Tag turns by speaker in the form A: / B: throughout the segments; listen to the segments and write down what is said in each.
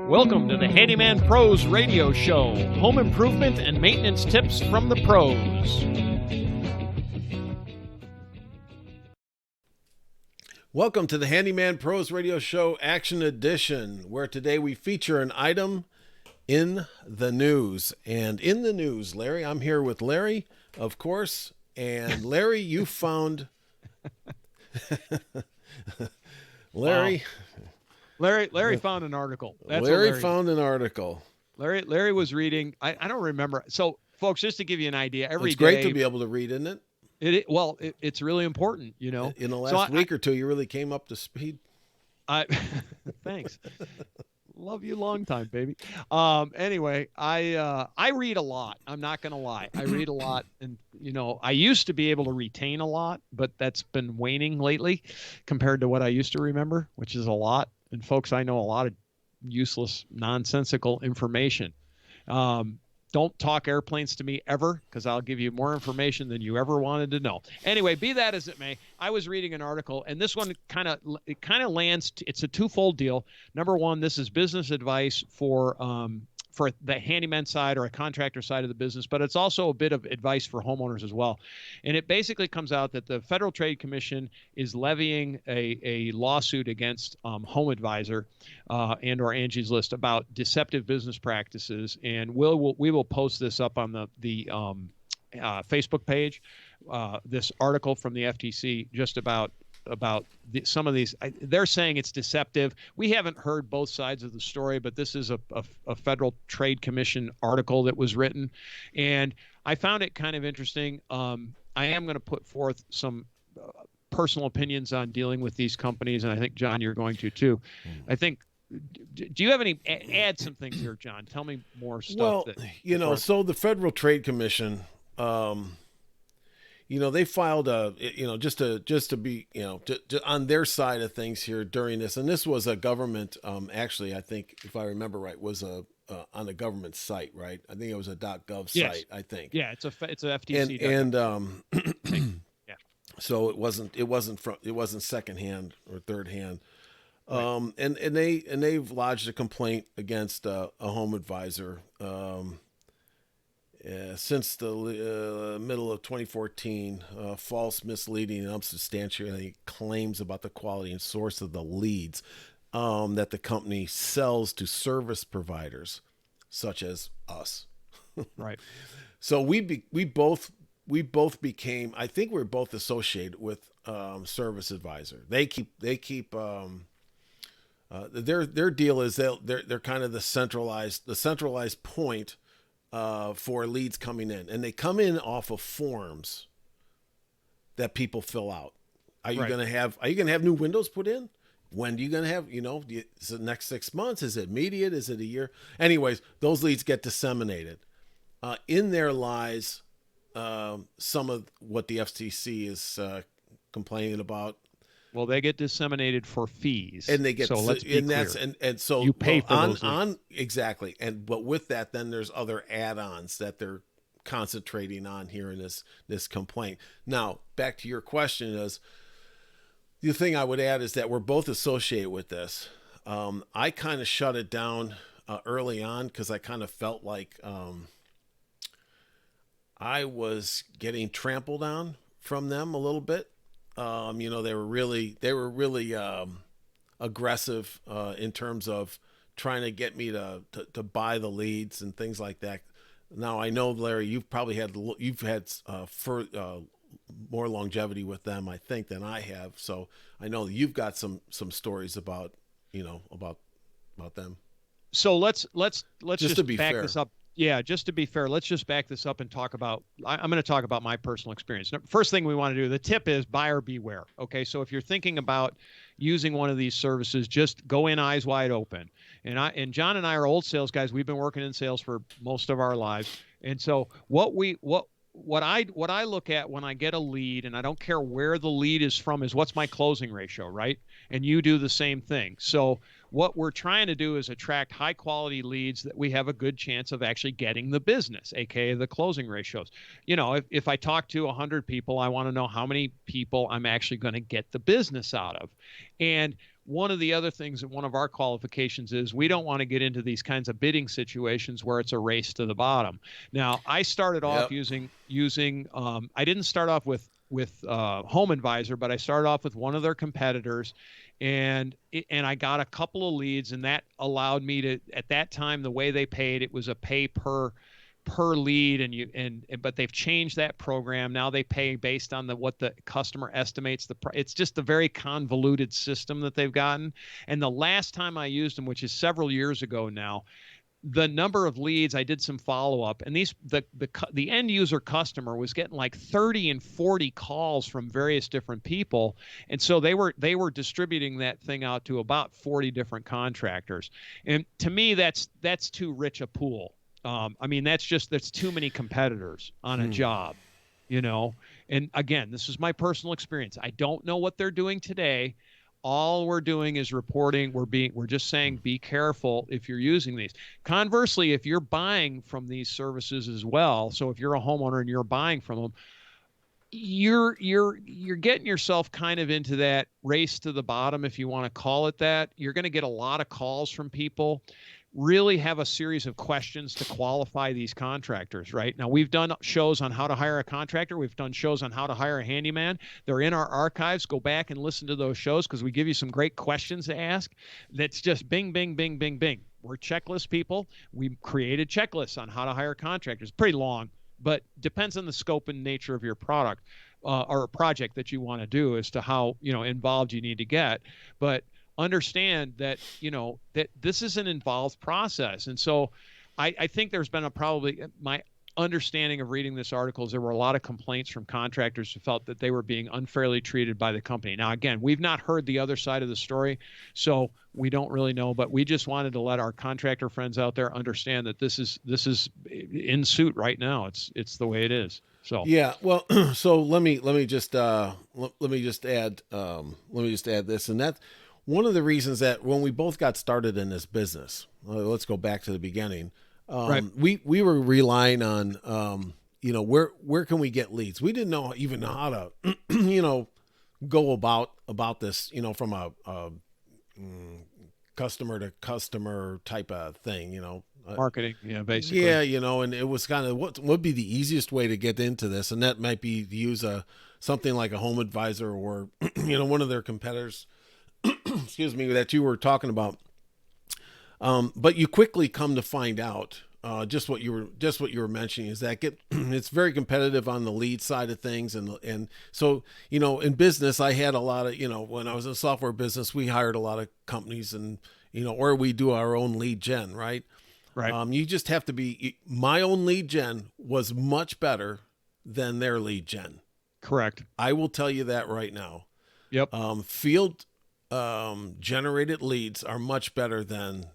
A: Welcome to the Handyman Pros radio show. Home improvement and maintenance tips from the pros.
B: Welcome to the Handyman Pros radio show Action Edition, where today we feature an item in the news. And in the news, Larry, I'm here with Larry, of course. And Larry, you found... Larry...
A: Wow. Larry found an article.
B: Larry found an article.
A: Larry was reading. I don't remember. So, folks, just to give you an idea, every
B: it's
A: day.
B: It's great to be able to read, isn't it?
A: It's really important, you know.
B: In the last week or two, you really came up to speed.
A: Thanks. Love you long time, baby. Anyway, I read a lot. I'm not going to lie. I read a lot. And, you know, I used to be able to retain a lot, but that's been waning lately compared to what I used to remember, which is a lot. And folks, I know a lot of useless, nonsensical information. Don't talk airplanes to me ever, because I'll give you more information than you ever wanted to know. Anyway, be that as it may, I was reading an article, and this one kind of lands. It's a twofold deal. Number one, this is business advice for the handyman side or a contractor side of the business, but it's also a bit of advice for homeowners as well. And it basically comes out that the Federal Trade Commission is levying a lawsuit against HomeAdvisor and/or Angie's List about deceptive business practices. And we will post this up on the Facebook page. This article from the FTC just about some of these. They're saying it's deceptive. We haven't heard both sides of the story, but this is a Federal Trade Commission article that was written, and I found it kind of interesting. I am going to put forth some personal opinions on dealing with these companies, and I think, John, you're going to too. I think. Do you have any add some things here, John? Tell me more stuff.
B: Well, so the Federal Trade Commission. They filed just to be, on their side of things here during this. And this was a government, actually, I think, if I remember right, was on a government site, right? I think it was a .gov site, I think.
A: Yeah, it's a FTC.
B: Yeah. So it wasn't secondhand or third hand. Right. And they've lodged a complaint against a HomeAdvisor. Since the middle of 2014, false, misleading, and unsubstantiated claims about the quality and source of the leads that the company sells to service providers, such as us.
A: Right.
B: So we both became. I think we're both associated with Service Advisor. They keep. Their deal is they're kind of the centralized point. For leads coming in, and they come in off of forms that people fill out. Are you going to have new windows put in? When are you going to have, is it next 6 months? Is it immediate? Is it a year? Anyways, those leads get disseminated. In there lies some of what the FTC is complaining about.
A: Well, they get disseminated for fees,
B: and they get
A: so let's be clear.
B: And so
A: you pay for those leads.
B: Exactly. But with that, then there's other add-ons that they're concentrating on here in this complaint. Now, back to your question is, the thing I would add is that we're both associated with this. I kind of shut it down early on because I kind of felt like I was getting trampled on from them a little bit. They were really aggressive in terms of trying to get me to buy the leads and things like that. Now I know, Larry, you've had more longevity with them, I think, than I have. So I know you've got some stories about them.
A: So let's just
B: to be
A: back
B: fair.
A: this up. Yeah, just to be fair, let's just back this up and talk about, I'm going to talk about my personal experience. First thing we want to do, the tip is buyer beware. Okay, so if you're thinking about using one of these services, just go in eyes wide open. And John and I are old sales guys. We've been working in sales for most of our lives. And so what I look at when I get a lead, and I don't care where the lead is from, is what's my closing ratio, right? And you do the same thing. So what we're trying to do is attract high quality leads that we have a good chance of actually getting the business, aka the closing ratios. If I talk to 100 people, I want to know how many people I'm actually going to get the business out of. And one of the other things that one of our qualifications is we don't want to get into these kinds of bidding situations where it's a race to the bottom. Now, I started off
B: Yep.
A: using I didn't start off with HomeAdvisor, but I started off with one of their competitors, and I got a couple of leads, and that allowed me to, at that time, the way they paid, it was a pay per lead, and but they've changed that program. Now they pay based on what the customer estimates it's just a very convoluted system that they've gotten. And the last time I used them, which is several years ago now, the number of leads, I did some follow up, and the end user customer was getting like 30 and 40 calls from various different people, and so they were distributing that thing out to about 40 different contractors. And to me, that's too rich a pool. I mean, that's too many competitors on a job, you know. And again, this is my personal experience. I don't know what they're doing today. All we're doing is reporting. We're just saying be careful if you're using these. Conversely, if you're buying from these services as well, so if you're a homeowner and you're buying from them, you're getting yourself kind of into that race to the bottom, if you want to call it that. You're going to get a lot of calls from people. Really have a series of questions to qualify these contractors. Right now, we've done shows on how to hire a contractor. We've done shows on how to hire a handyman. They're in our archives. Go back and listen to those shows, because we give you some great questions to ask. That's just bing, bing, bing, bing, bing. We're checklist people. We created checklists on how to hire contractors. Pretty long, but depends on the scope and nature of your product or a project that you want to do as to how involved you need to get. But understand that that this is an involved process. And so I think there's been probably my understanding of reading this article is there were a lot of complaints from contractors who felt that they were being unfairly treated by the company. Now, again, we've not heard the other side of the story, so we don't really know, but we just wanted to let our contractor friends out there understand that this is in suit right now. It's the way it is. So
B: Yeah, well, so let me just add this, and that one of the reasons that when we both got started in this business, let's go back to the beginning.
A: right.
B: We were relying on where can we get leads. We didn't know even how to go about this from a customer to customer type of thing.
A: Marketing, yeah, basically.
B: Yeah, and it was kind of what would be the easiest way to get into this, and that might be to use something like a HomeAdvisor or one of their competitors. Excuse me, that you were talking about. But you quickly come to find out just what you were mentioning is that it's very competitive on the lead side of things, and so in business I had a lot of when I was in the software business we hired a lot of companies and or we do our own lead gen, right?
A: Right.
B: You just have to be. My own lead gen was much better than their lead gen.
A: Correct.
B: I will tell you that right now.
A: Yep.
B: Field generated leads are much better than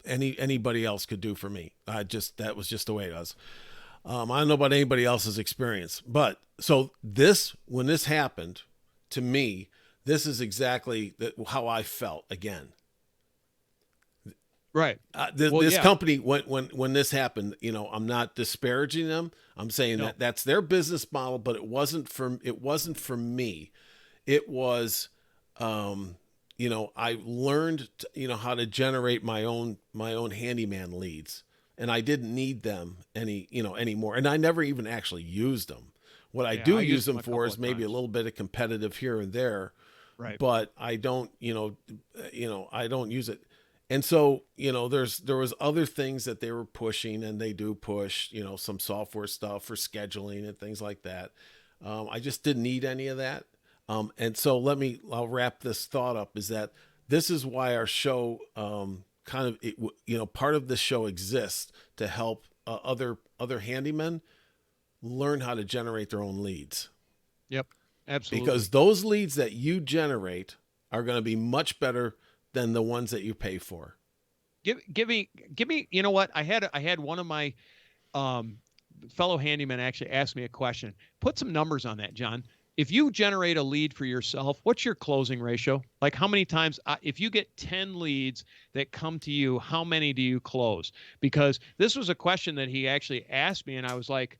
B: anybody else could do for me. That was just the way it was. I don't know about anybody else's experience, but so when this happened to me, this is exactly how I felt again.
A: Right.
B: This company, when this happened, I'm not disparaging them. I'm saying that that's their business model, but it wasn't for me. It was, I learned, how to generate my own handyman leads, and I didn't need them anymore. And I never even actually used them. What I do use them for is maybe a little bit of competitive here and there,
A: right?
B: But I don't, I don't use it. And so, there was other things that they were pushing, and they do push, some software stuff for scheduling and things like that. I just didn't need any of that. And so I'll wrap this thought up is that this is why our show, part of this show exists to help other handymen learn how to generate their own leads.
A: Yep. Absolutely.
B: Because those leads that you generate are going to be much better than the ones that you pay for.
A: Give me, you know what? I had one of my fellow handymen actually asked me a question. Put some numbers on that, John. If you generate a lead for yourself, what's your closing ratio? Like how many times, if you get 10 leads that come to you, how many do you close? Because this was a question that he actually asked me, and I was like,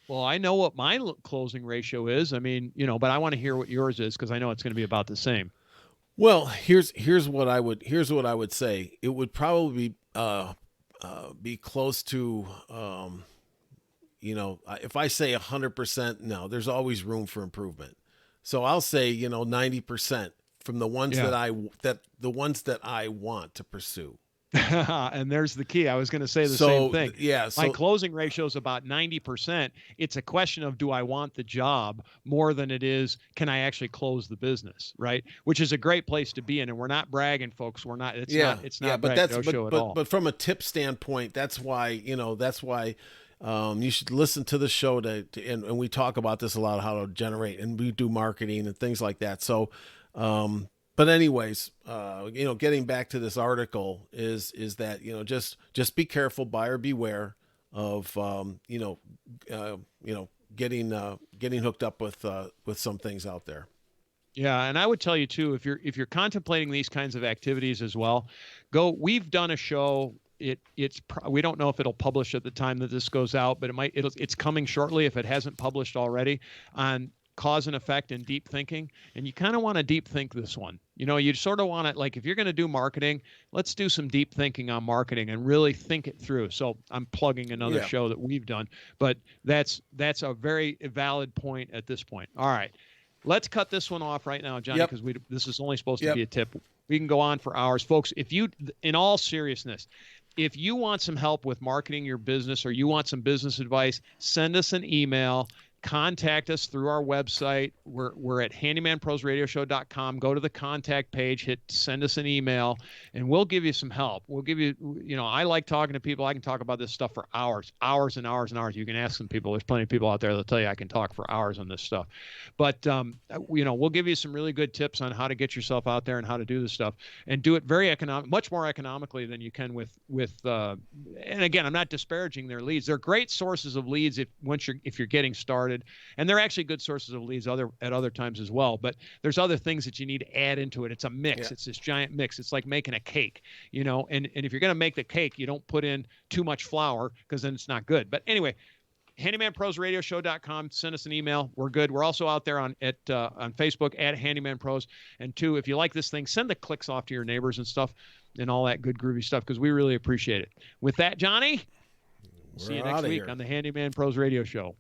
A: well, I know what my closing ratio is. I mean, but I want to hear what yours is because I know it's going to be about the same.
B: Well, here's what I would say. It would probably be close to if I say 100%, no, there's always room for improvement. So I'll say 90% from the ones
A: Yeah.
B: that I want to pursue.
A: And there's the key. I was going to say the same
B: So
A: thing.
B: yeah,
A: My
B: so
A: closing ratio is about 90%. It's a question of, do I want the job more than it is, can I actually close the business, right? Which is a great place to be in. And we're not bragging, folks. We're not,
B: yeah,
A: it's
B: yeah,
A: not
B: but
A: braggadocio show at all.
B: but from a tip standpoint, that's why you should listen to the show and we talk about this a lot, how to generate, and we do marketing and things like that. So, but anyways, getting back to this article is that just be careful, buyer beware of getting hooked up with some things out there.
A: Yeah, and I would tell you too, if you're contemplating these kinds of activities as well, we've done a show. We don't know if it'll publish at the time that this goes out, but it's coming shortly if it hasn't published already, on cause and effect and deep thinking. And you kind of want to deep think this one. You sort of want to, like, if you're going to do marketing, let's do some deep thinking on marketing and really think it through. So I'm plugging another
B: Yeah.
A: show that we've done, but that's a very valid point at this point. All right. Let's cut this one off right now, Johnny,
B: Yep.
A: because this is only supposed to
B: Yep.
A: be a tip. We can go on for hours. Folks, in all seriousness, if you want some help with marketing your business or you want some business advice, send us an email. Contact us through our website. We're at handymanprosradioshow.com. Go to the contact page, send us an email, and we'll give you some help. We'll give you, I like talking to people. I can talk about this stuff for hours and hours and hours. You can ask some people. There's plenty of people out there that'll tell you I can talk for hours on this stuff. But, we'll give you some really good tips on how to get yourself out there and how to do this stuff, and do it much more economically than you can with and again, I'm not disparaging their leads. They're great sources of leads if you're getting started. And they're actually good sources of leads at other times as well. But there's other things that you need to add into it. It's a mix.
B: Yeah.
A: It's this giant mix. It's like making a cake, and if you're going to make the cake, you don't put in too much flour, because then it's not good. But anyway, handymanprosradioshow.com. Send us an email. We're good. We're also out there on Facebook at Handyman Pros. And two, if you like this thing, send the clicks off to your neighbors and stuff and all that good groovy stuff, because we really appreciate it. With that, Johnny, see you next week on the Handyman Pros Radio Show.